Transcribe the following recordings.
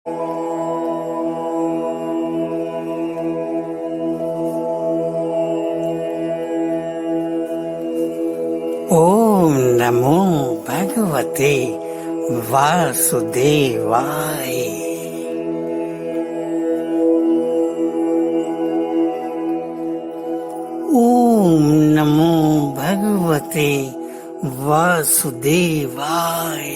ओम नमो भगवते वासुदेवाय। ओम नमो भगवते वासुदेवाय।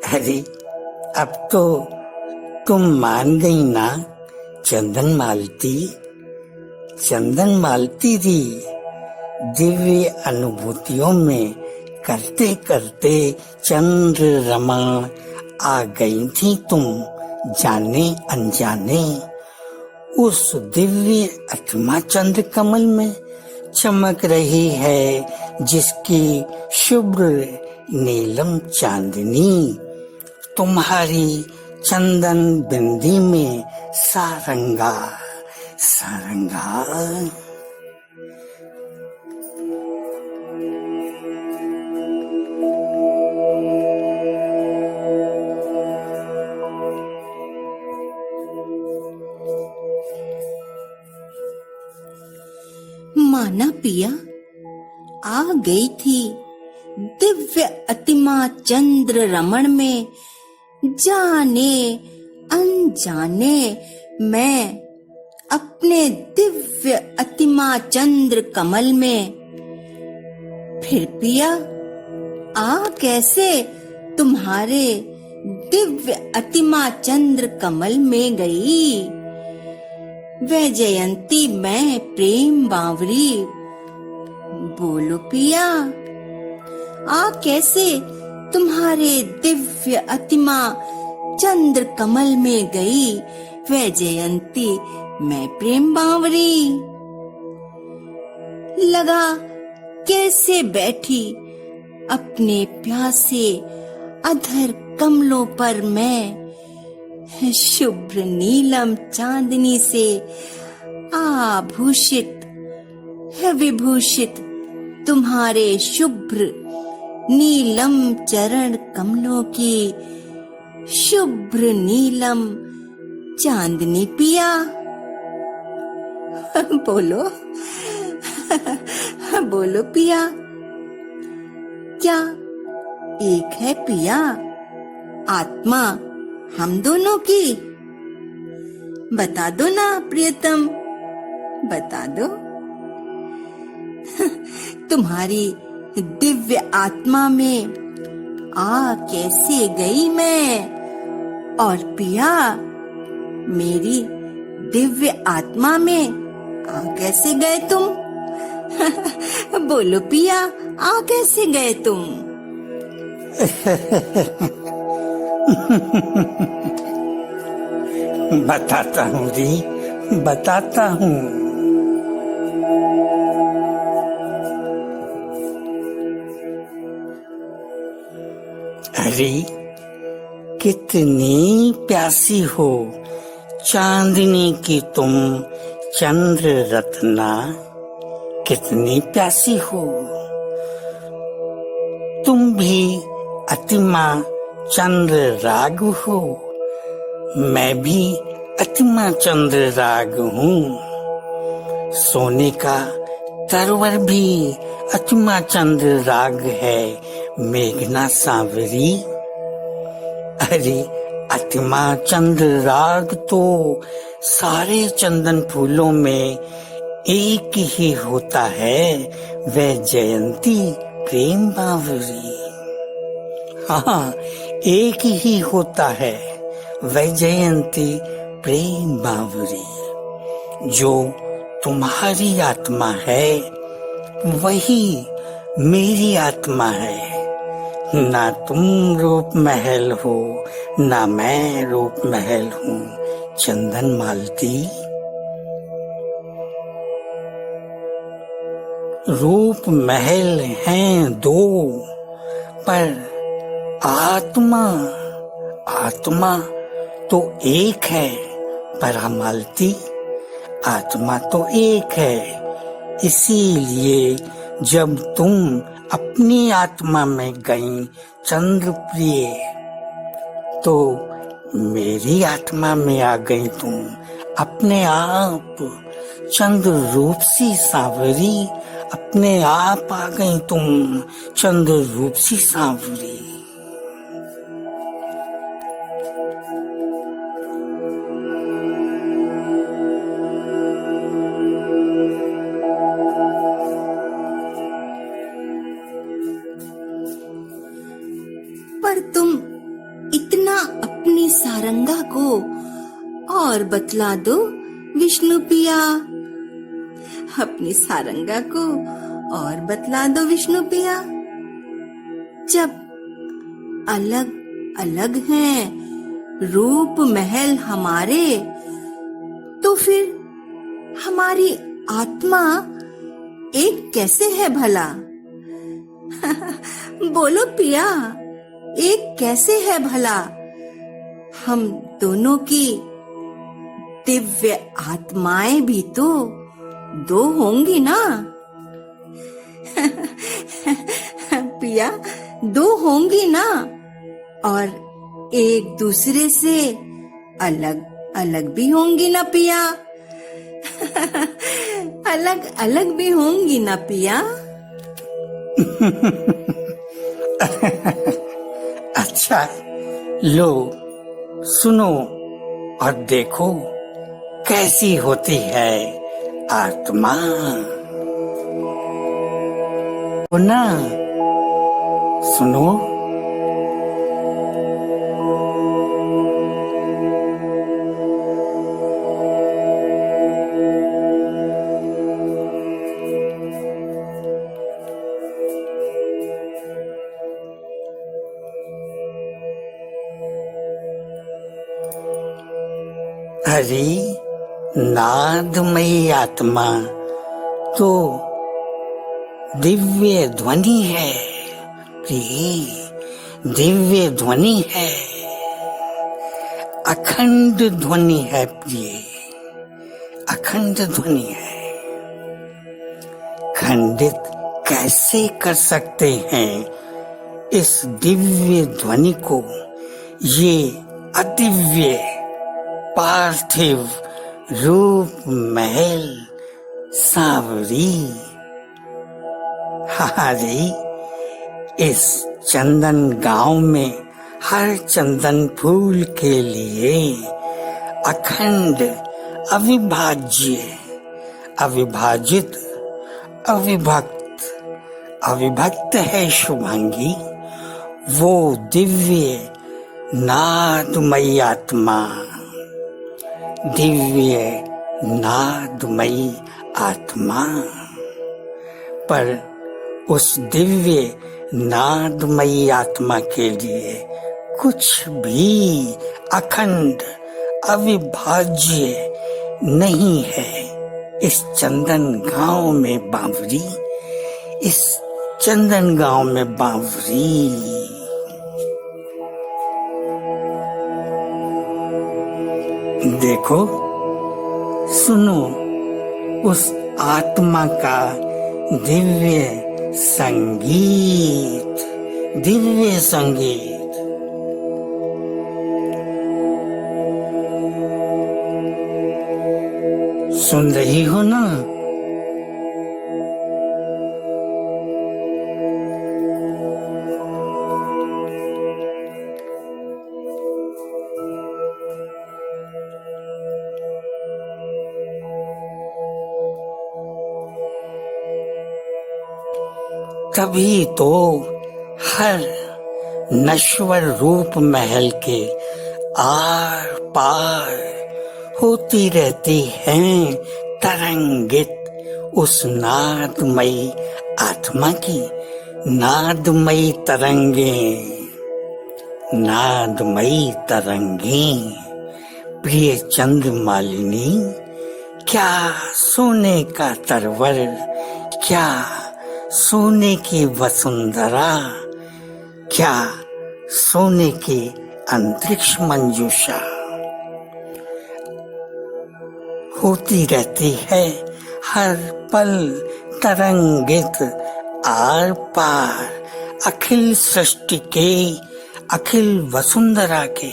अरे अब तो तुम मान गई ना चंदन मालती थी। दिव्य अनुभूतियों में करते करते चंद्रमा आ गई थी तुम जाने अनजाने। उस दिव्य आत्मा चंद्र कमल में चमक रही है जिसकी शुभ्र नीलम चांदनी तुम्हारी चंदन बिंदी में सारंगा। माना पिया आ गई थी दिव्य अतिमा चंद्र रमण में जाने अनजाने। मैं अपने दिव्य अतिमा चंद्र कमल में। फिर पिया आ कैसे तुम्हारे दिव्य अतिमा चंद्र कमल में गई। वैजयंती मैं प्रेम बावरी। बोलो पिया आ कैसे तुम्हारे दिव्य अतिमा चंद्र कमल में गई। वैजयंती मैं प्रेम बावरी। लगा कैसे बैठी अपने प्यासे अधर कमलों पर मैं। शुभ्र नीलम चांदनी से आभूषित है विभूषित तुम्हारे शुभ्र नीलम चरण कमलों की शुभ्र नीलम चांदनी पिया। बोलो पिया क्या एक है पिया आत्मा हम दोनों की। बता दो ना प्रियतम बता दो। तुम्हारी दिव्य आत्मा में आ कैसे गई मैं। और पिया मेरी दिव्य आत्मा में आ कैसे गए तुम। बोलो पिया आ कैसे गए तुम। बताता हूँ री बताता हूँ। अरे कितनी प्यासी हो चांदनी की तुम चंद्र रत्ना। कितनी प्यासी हो तुम भी अतिमा चंद्र राग हो। मैं भी अतिमा चंद्र राग हूँ। सोने का तरवर भी अतिमा चंद्र राग है मेघना सांवरी। अरे अतिमा चंद्र राग तो सारे चंदन फूलों में एक ही होता है वैजयंती प्रेम बावरी। हाँ एक ही होता है वैजयंती प्रेम बावरी। जो तुम्हारी आत्मा है वही मेरी आत्मा है। ना तुम रूप महल हो ना मैं रूप महल हूँ चंदन मालती। रूप महल हैं दो पर आत्मा आत्मा तो एक है परामालती, आत्मा तो एक है। इसीलिए जब तुम अपनी आत्मा में गई चंद्रप्रिय, तो मेरी आत्मा में आ गई तुम अपने आप। चंद्र रूप सी सांवरी, अपने आप आ गई तुम चंद्र रूप सी सांवरी। पर तुम इतना अपनी सारंगा को और बतला दो विष्णु पिया, अपनी सारंगा को और बतला दो विष्णु पिया। जब अलग अलग हैं रूप महल हमारे, तो फिर हमारी आत्मा एक कैसे है भला? बोलो पिया, एक कैसे है भला? हम दोनों की दिव्य आत्माएं भी तो दो होंगी ना? पिया, दो होंगी ना, और एक दूसरे से अलग अलग भी होंगी ना पिया? अलग अलग भी होंगी ना पिया? अच्छा, लो सुनो और देखो कैसी होती है आत्मा। हो ना, सुनो। हरि नादमयी आत्मा तो दिव्य ध्वनि है, प्रिय दिव्य ध्वनि है, अखंड ध्वनि है प्रिय, अखंड ध्वनि है। खंडित कैसे कर सकते हैं इस दिव्य ध्वनि को ये अदिव्य पार्थिव रूप महल सांवरी? हरी इस चंदन गांव में हर चंदन फूल के लिए अखंड अविभाज्य अविभाजित अविभक्त है शुभांगी वो दिव्य नादमयी आत्मा, दिव्य नादमयी आत्मा। पर उस दिव्य नादमयी आत्मा के लिए कुछ भी अखंड अविभाज्य नहीं है इस चंदन गांव में बावरी, इस चंदन गांव में बावरी। देखो सुनो उस आत्मा का दिव्य संगीत, दिव्य संगीत। सुन रही हो ना? तभी तो हर नश्वर रूप महल के आर पार होती रहती हैं तरंगित उस नादमयी आत्मा की नादमयी तरंगें, नादमयी तरंगें। प्रिय चंद्रमालिनी, क्या सोने का तरवर, क्या सोने की वसुंधरा, क्या सोने की अंतरिक्ष मंजूषा होती रहती है हर पल तरंगित आर पार, अखिल सृष्टि के, अखिल वसुंधरा के,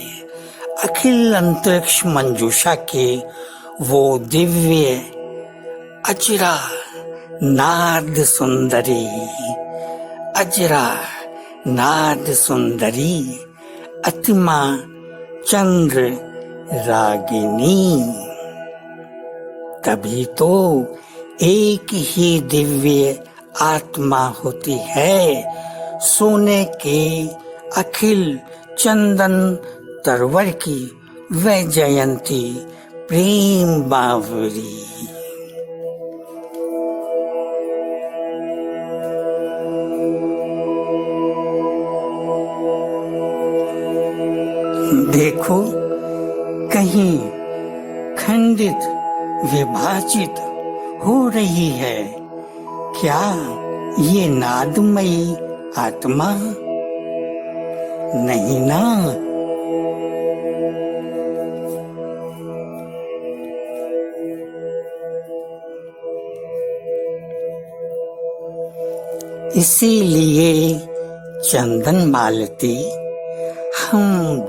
अखिल अंतरिक्ष मंजूषा के वो दिव्य अजरा नाद सुंदरी, अजरा नाद सुंदरी, अतिमा चंद्र रागिनी। तभी तो एक ही दिव्य आत्मा होती है सोने के अखिल चंदन तरवर की वैजयंती प्रेम बावरी। देखो कहीं खंडित विभाजित हो रही है क्या ये नादमयी आत्मा? नहीं ना। इसीलिए चंदन मालती हम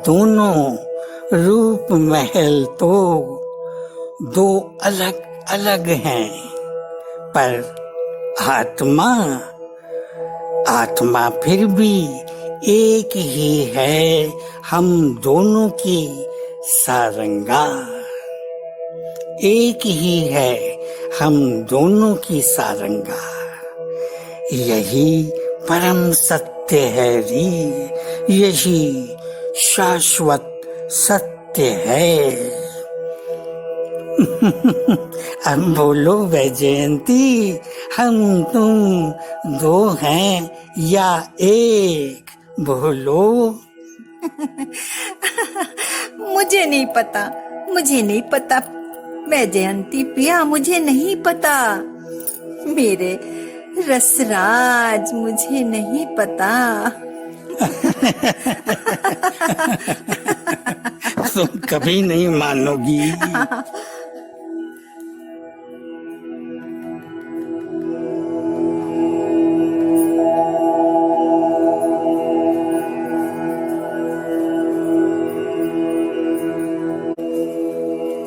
दोनों रूप महल तो दो अलग अलग हैं, पर आत्मा आत्मा फिर भी एक ही है हम दोनों की सारंगा। एक ही है हम दोनों की सारंगा। यही परम सत्य है री, यही शाश्वत सत्य है। अब बोलो वैजयंती, हम तुम दो हैं या एक? बोलो। मुझे नहीं पता, मुझे नहीं पता वैजयंती पिया, मुझे नहीं पता। मेरे रसराज, मुझे नहीं पता। तुम कभी नहीं मानोगी।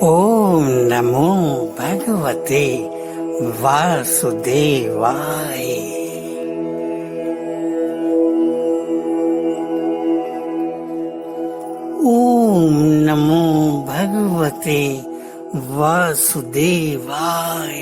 ओम नमो भगवते वासुदेवाय। ओम नमो भगवते वासुदेवाय।